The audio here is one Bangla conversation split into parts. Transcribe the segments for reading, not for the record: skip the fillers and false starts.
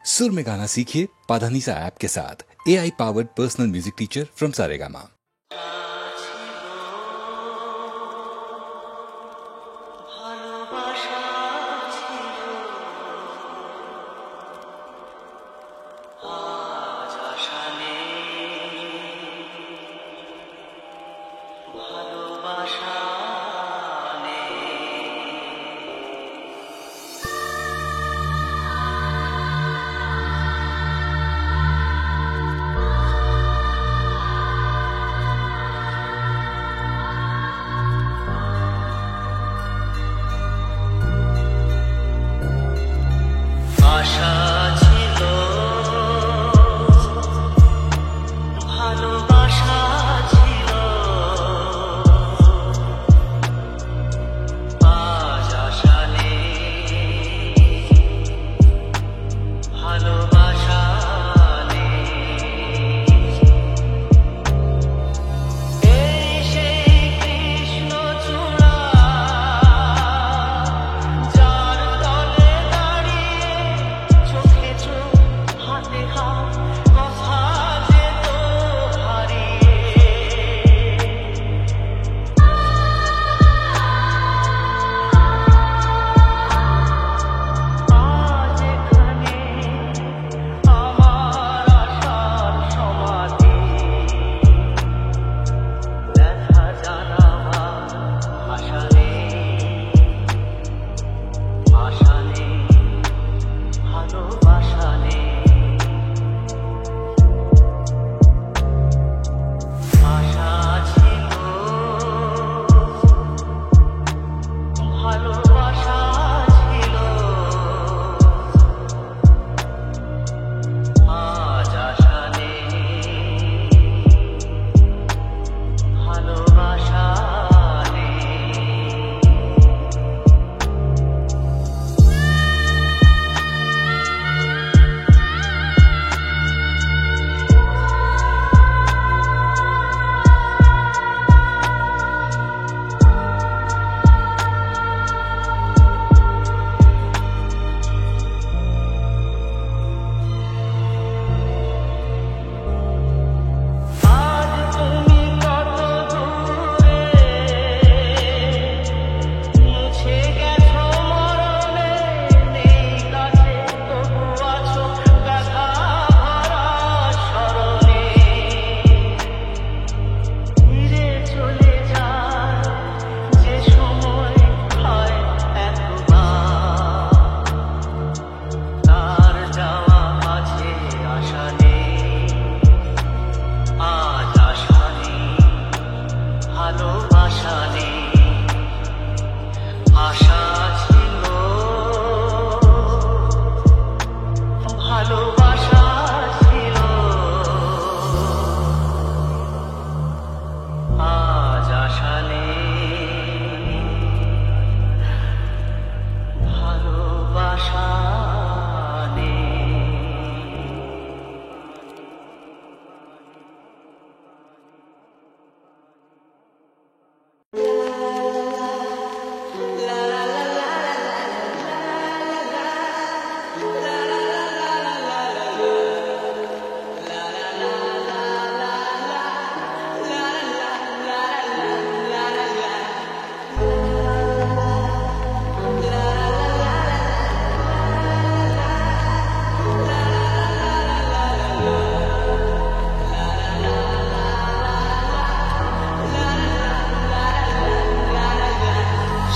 सुर में गाना सीखिए पाधानीसा ऐप के साथ। AI powered personal music teacher from Saregama.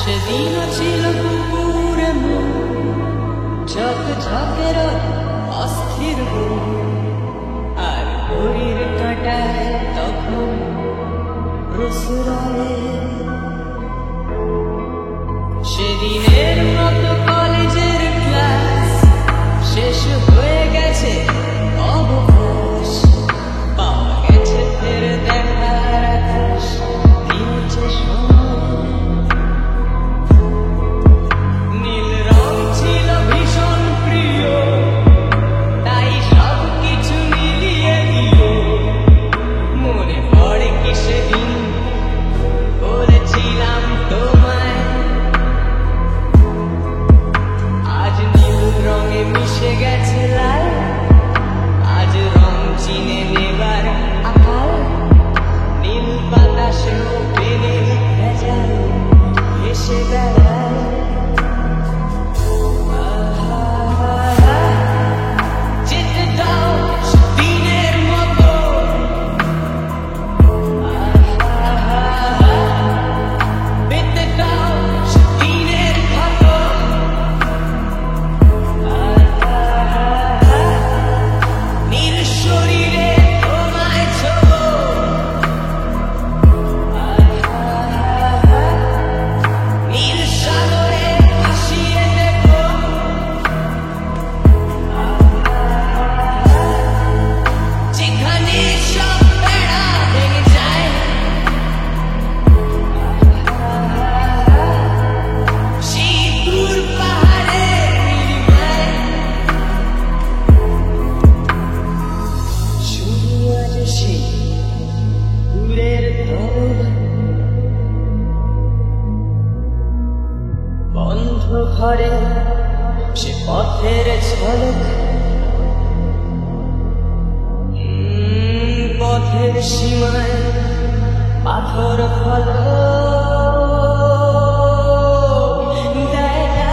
সেদিনও ছিল পুকুরে ঝকঝকের অস্থির আর ঘড়ির কাঁটায় তখন প্রসরণে সেদিনের মতো কলেজের ক্লাস শেষ হয়ে গেছে অবকাশ পাওয়া গেছে ফের দেখার আকাশ দিয়েছে সেদিন বলেছিলাম তোমায় ঝলক পথের সীমায় পাথর ফলক দেয় না।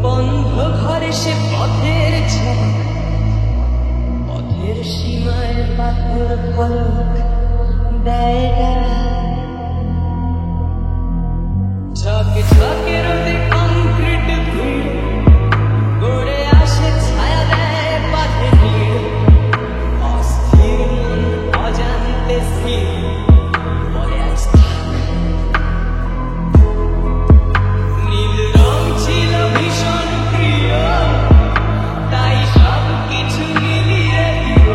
বন্ধ ঘরে সে পথের ঝলক পথের সীমায় পাথর ফলক দেয় না। ঝকে ঝকে রোদে কংক্রিট ভিড় গড়ে আসে ছায়া দেয় বাঁধে ভিড় অস্থির মন অজান্তে স্থির বলে আজ থাক। নীল রং ছিল ভীষণ প্রিয় তাই সব কিছু মিলিয়ে দিল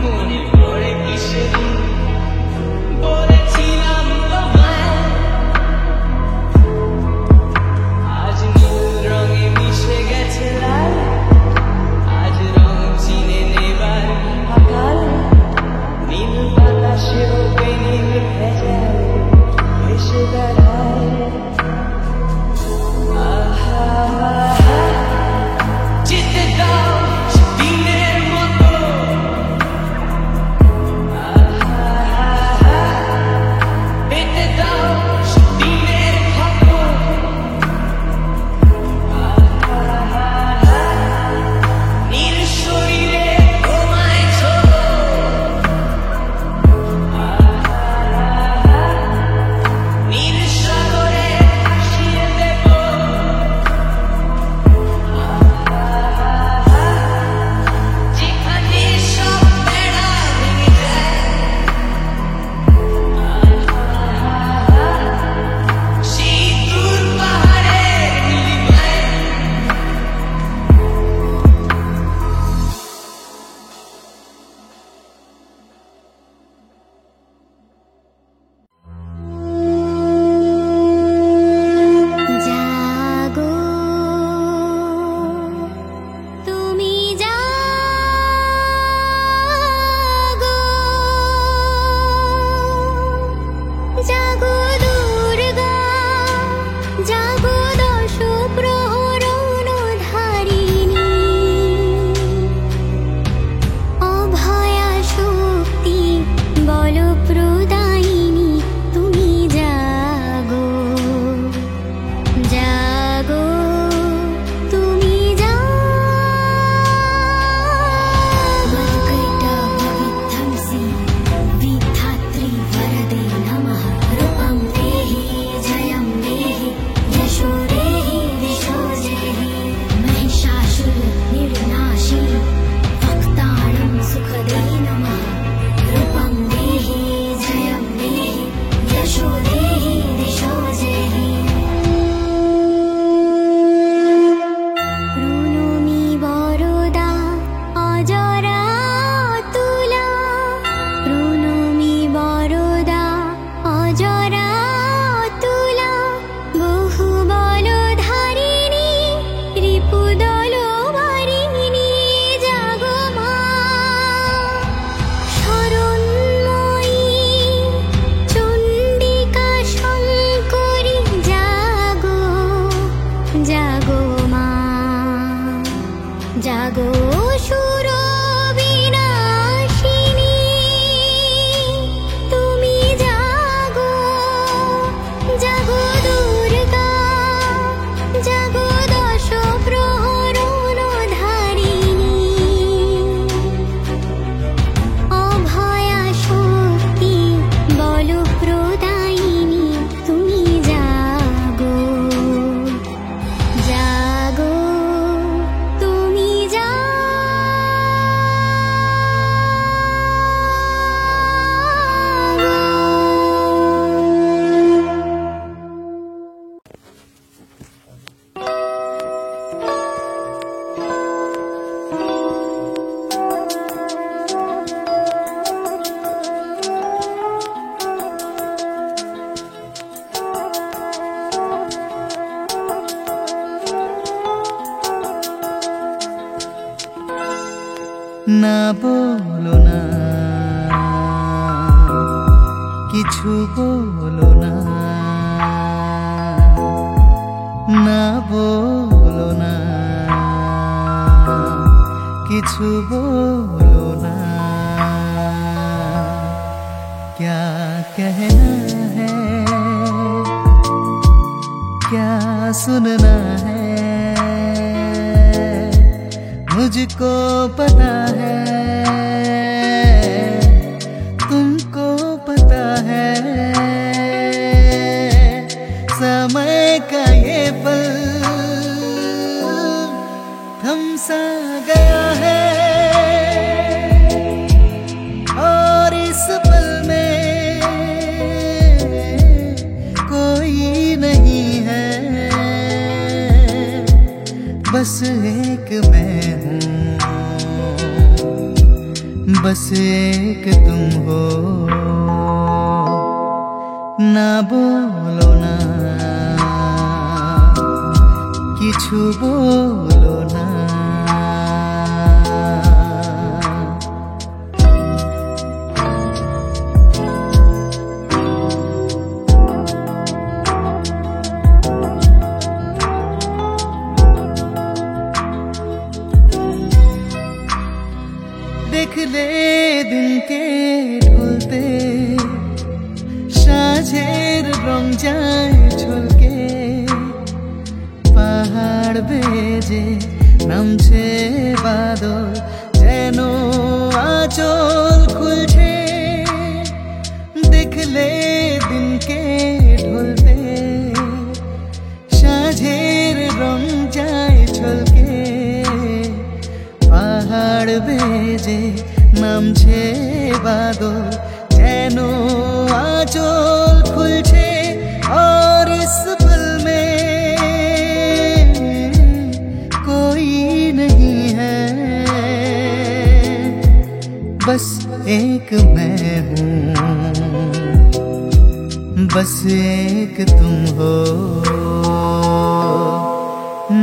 মনে পড়ে কিসের बोलो ना, किछु बोलो ना, ना बोलो ना, किछु बोलो ना। क्या कहना है, क्या सुनना है, मुझको पता है, तुमको पता है। समय का ये पल थम सा गया है, और इस पल में कोई नहीं है, बस एक मैं हूँ, बस एक तुम हो। ना बोलो ना, किछु बोलो ना। देख ले दिन के ढलते, সাঁঝের রং যায় ঝলকে, পাহাড় বেজে নামছে বাদল, যেন আঁচল খুলছে। দেখলে দিনকে ঢলতে, সাঁঝের রং যায় ঝলকে, পাহাড় বেজে নামছে বাদল, যেন आंचल खुलছে। और इस पल में कोई नहीं है, बस एक मैं हूँ, बस एक तुम हो।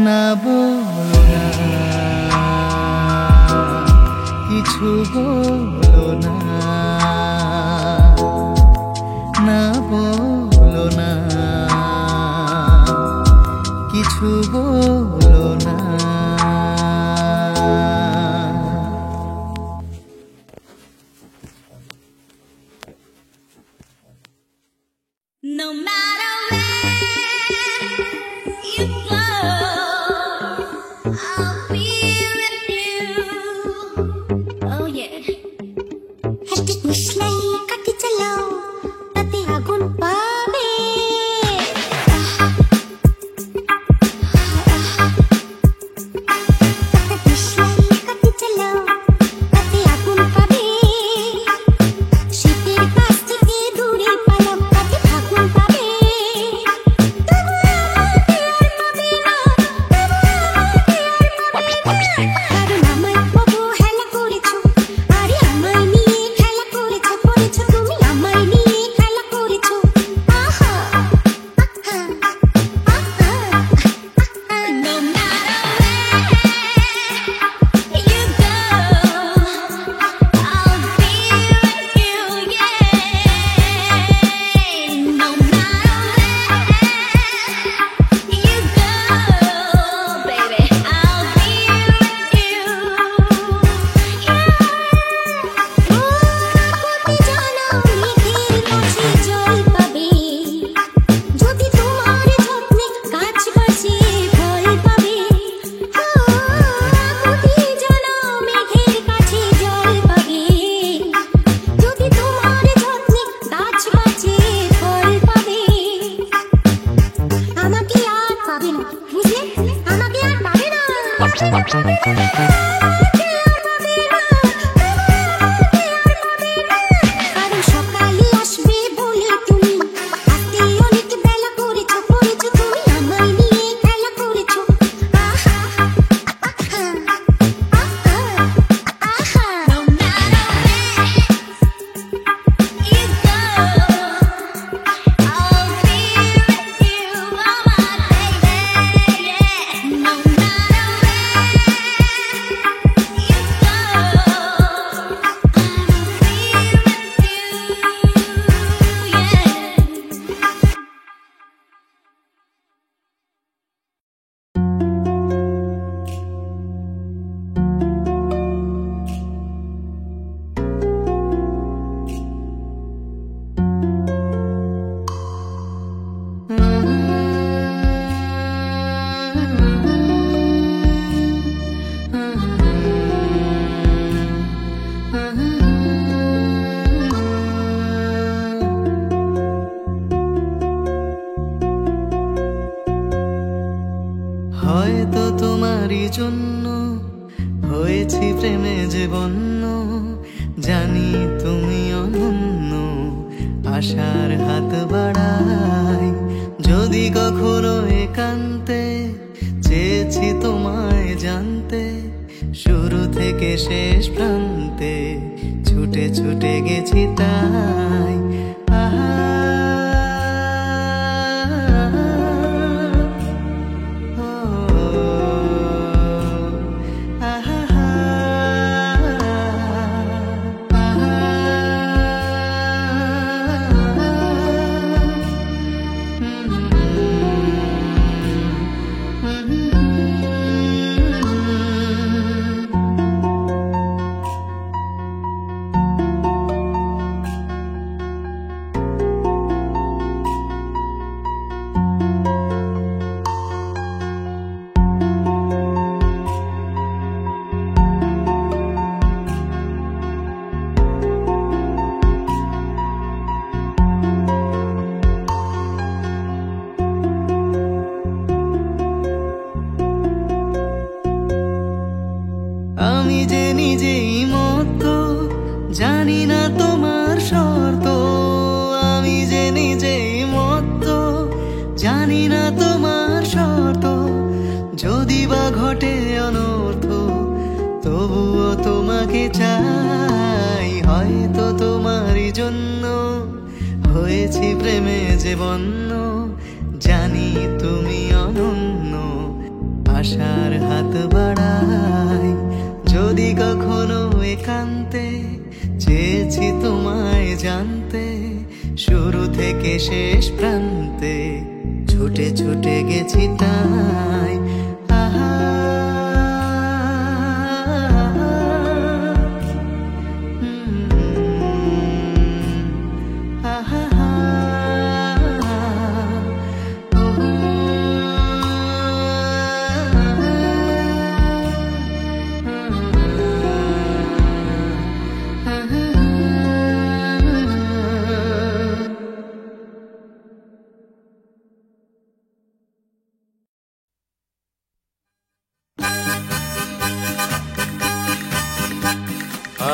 ना बोलो ना, किछु बोलो ना, ना बोलो ना, किछु बोलो ना। No matter where you go, I'll be with you. Oh yeah. Hashtag Mushlai kati chalao, tate agun pabe. জন্য হয়েছি প্রেমে যে বন্য, জানি তুমি অনন্য, আশার হাত বাড়াই যদি কখনো একান্তে, চেয়েছি তোমায় জানতে শুরু থেকে শেষ প্রান্তে, ছুটে ছুটে গেছি তাই। আহা আমি যে নিজেই মত, জানি না তোমার শর্ত, আমি যে নিজেই মত, জানি না তোমার শর্ত, যদি বা ঘটে অনর্থ তবুও তোমাকে চাই, হয়তো তোমারই জন্য হয়েছি প্রেমে যে বন্য, জানি তুমি অনন্য, আশার হাত বাড়াই যদি কখনো একান্তে, চেয়েছি তোমায় জানতে শুরু থেকে শেষ প্রান্তে, ছুটে ছুটে গেছি তাই। আহা আহা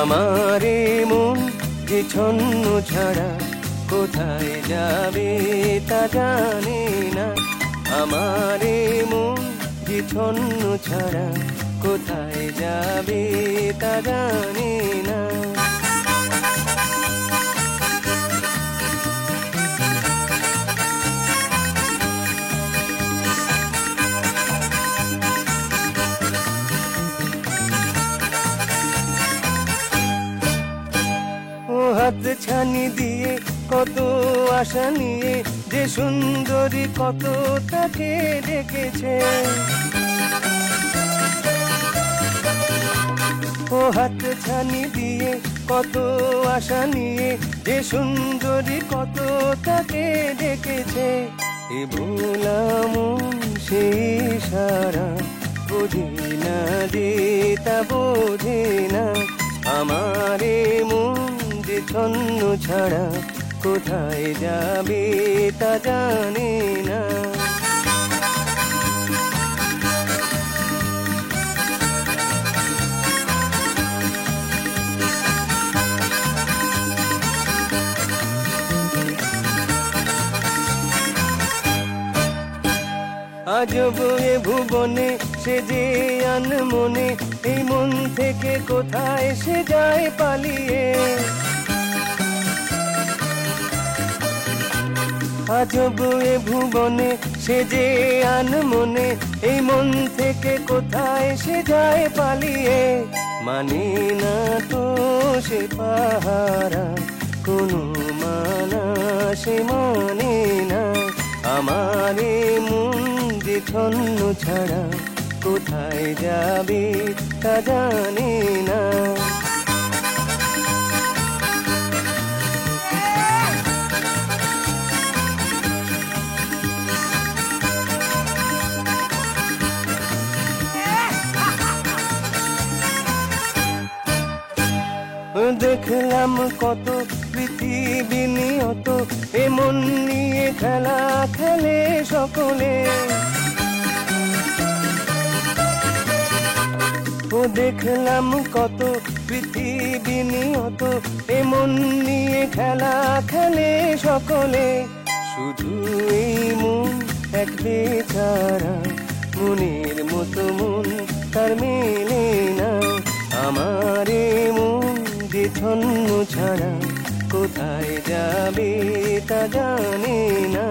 আমারে মন যে ছন্ন ছাড়া কোথায় যাবে তা জানে না, আমারে মন যে ছন্ন ছাড়া কোথায় যাবে তা জানে না। হাত ছানি দিয়ে কত আশা নিয়ে যে সুন্দরী কত তাকে ডেকেছে, ও হাত ছানি দিয়ে কত আশা নিয়ে যে সুন্দরী কত তাকে ডেকেছে, এ ভোলাম সেই সারা বুঝি না যে তা বোঝে না, আমারে মন যে ছন্ন ছাড়া কোথায় যাবে তা জানে না। আজব এ ভুবনে সে যে আনমনে, এই মন থেকে কোথায় সে যায় পালিয়ে, আজব এ ভুবনে সে যে আনমনে, এই মন থেকে কোথায় সে যায় পালিয়ে, মানে না তো সে পাহারা কোনো মানা সে মানে না, আমারে মন যে ছন্ন ছাড়া কোথায় যাবে তা জানে না। দেখলাম কত পৃথিবী নিয়ত, এ মন নিয়ে খেলা খেলে সকলে, ও দেখলাম কত পৃথিবী নিয়ত, এমন নিয়ে খেলা খেলে সকলে। শুধু এই মন এক বেচারা, মনের মতো মন তার মেলে না। আমার এ মন যে ছন্ন ছাড়া, কোথায় যাবে তা জানে না।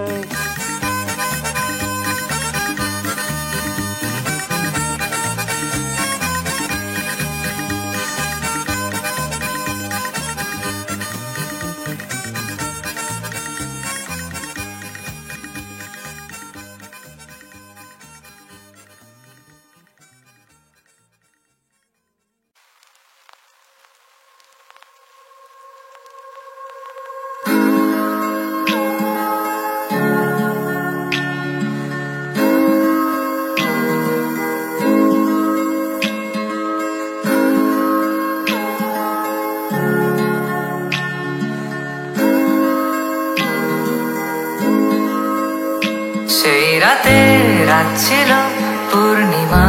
সেই রাতে রাত ছিল পূর্ণিমা,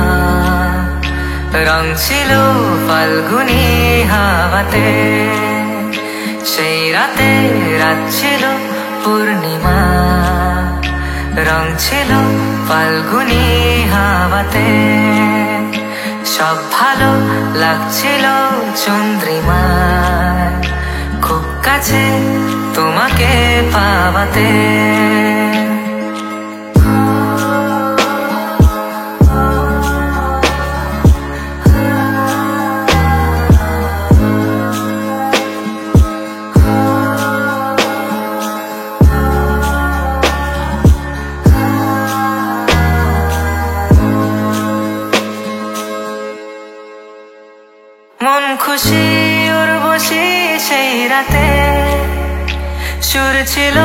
রং ছিল ফাল্গুনি হাওয়াতে। সেই রাতে রাত ছিল পূর্ণিমা, রং ছিল ফাল্গুনি হাওয়াতে। সব ভালো লাগছিল চন্দ্রিমার, খুব কাছে তোমাকে পাওয়াতে। মন খুশি উর্বশী সেই রাতে, সুর ছিল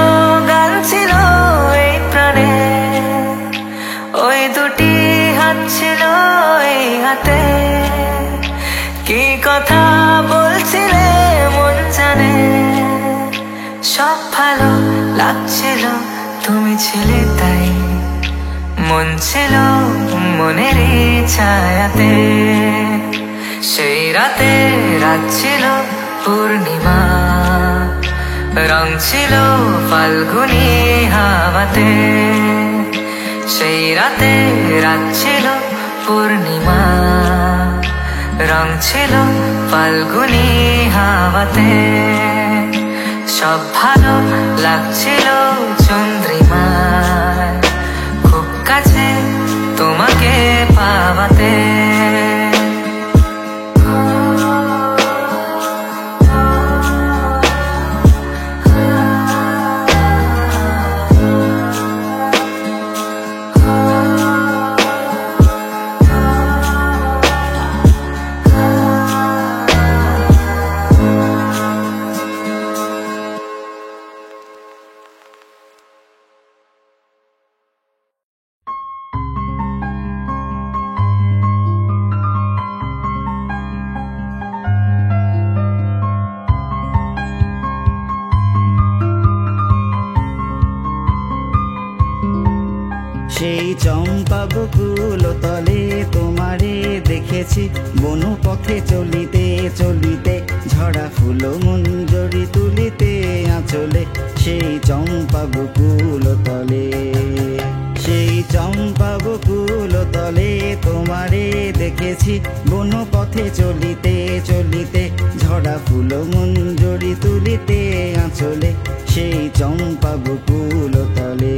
গান ছিল এই প্রাণে। ওই দুটি হাত ছিল এই হাতে, কি কথা বলছিলে মন জানে। সব ভালো লাগছিল তুমি ছিলে তাই, মন ছিল মনেরই ছায়াতে। সেই রাতে রাত ছিল পূর্ণিমা, রং ছিল ফাল্গুনি হাওয়াতে। সেই রাতে রাত ছিল পূর্ণিমা, রং ছিল ফাল্গুনি হাওয়াতে। সব ভালো লাগছিল চন্দ্রিমার, খুব কাছে তোমাকে পাওয়াতে। সেই চম্পা বকুল তলে তোমারে দেখেছি, বনু পথে চলিতে চলিতে ঝরা ফুল মঞ্জরি তুলিতে আঁচলে। সেই চম্পা বকুল তলে, সেই চম্পা বকুল তলে তোমারে দেখেছি, বনু পথে চলিতে চলিতে ঝরা ফুল মঞ্জরি তুলিতে আঁচলে। সেই চম্পা বকুল তলে।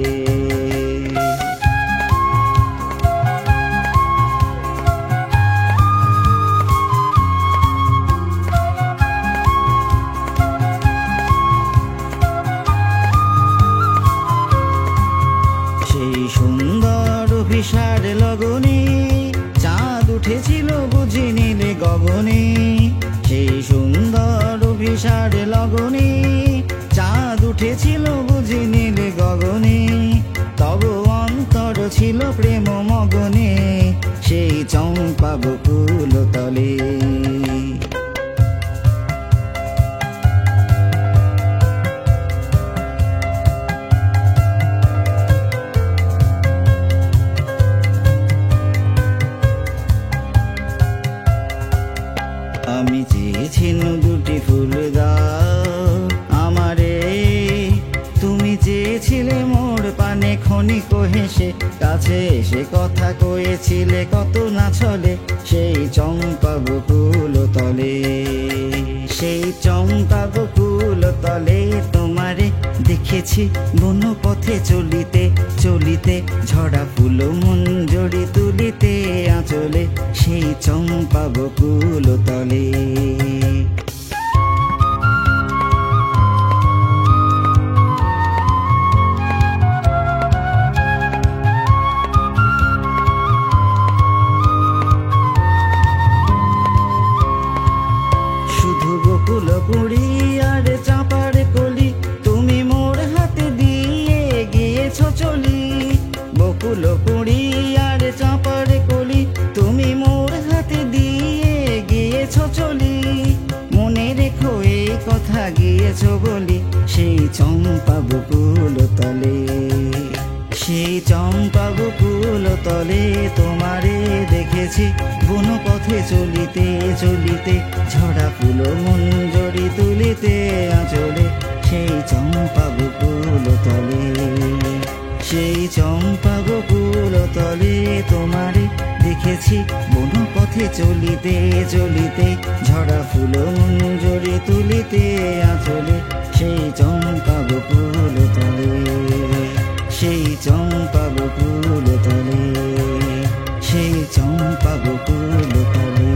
সুন্দর অভিসার লগনে চাঁদ উঠেছিল বুঝি নীলে গগনে। সেই সুন্দর অভিসার লগনে চাঁদ উঠেছিল বুঝি নীলে গগনে। তব অন্তর ছিল প্রেম মগনে, সেই চম্পা বকুল তলে। একটি ফুল দাও আমারে। তুমি চেয়েছিলে মোর পানে ক্ষণিক হেসে, কাছে এসে কথা কয়েছিলে কত না ছলে। সেই চম্পা বকুল তলে, সেই চম্পা বকুল তলে তোমারে দেখেছি বন পথে চলিতে চলিতে, ঝরা ফুল মঞ্জরি তুলিতে আঁচলে, সেই চম্পা বকুল তলে। শুধু বকুল কুড়ি আর চাঁপার কলি তুমি মোর হাতে দিয়ে গিয়েছো চলি। বকুল কুড়ি আর চাঁপার কলি তুমি মোর হাতে দিয়ে গিয়েছো চলি। মনে রেখো এই কথা গিয়েছো বলি, সেই চম্পা বকুল তলে, সেই চম্পা বকুল তলে তোমারে দেখেছি বন পথে চলিতে চলিতে, ঝরা ফুল মঞ্জরি তুলিতে আঁচলে, সেই চম্পা বকুল তলে, সেই চম্পা বকুল তলে তোমারে দেখেছি বন পথে চলিতে চলিতে, ঝরা ফুল মঞ্জরি তুলিতে আঁচলে, সেই চম্পা বকুল তলে, সেই চম্পা বকুল তলে, সেই চম্পা বকুল তলে।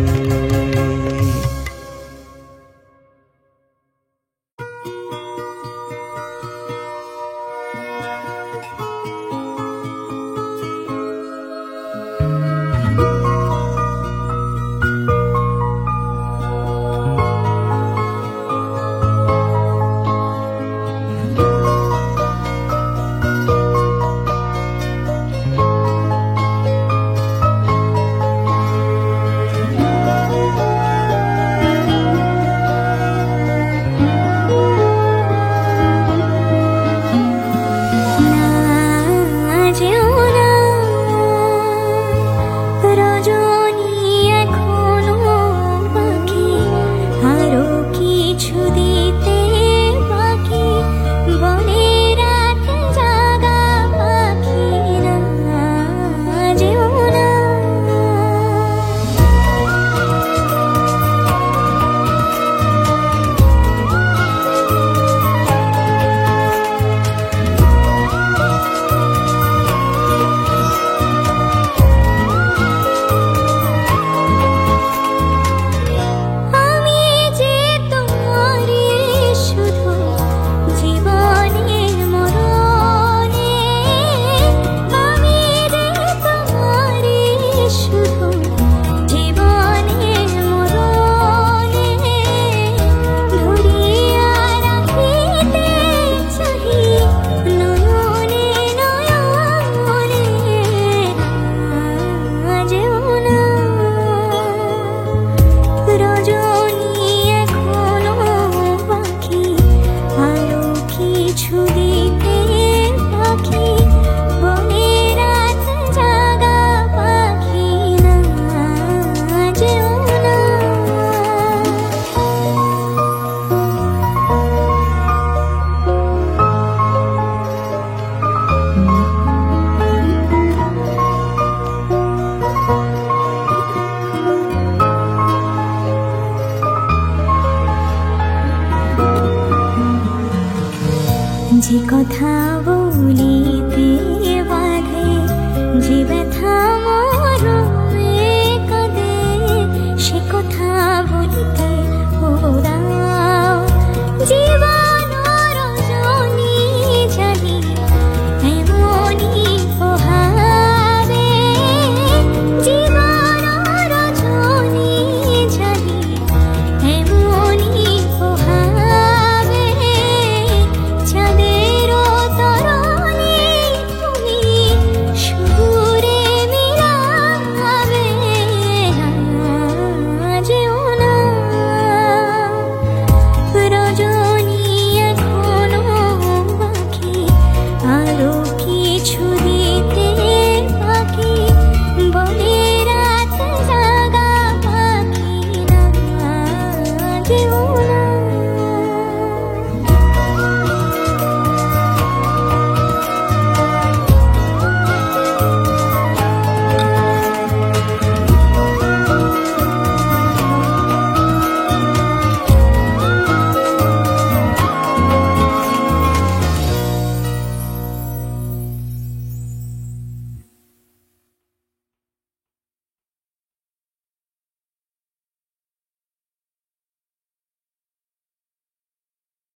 যে কথা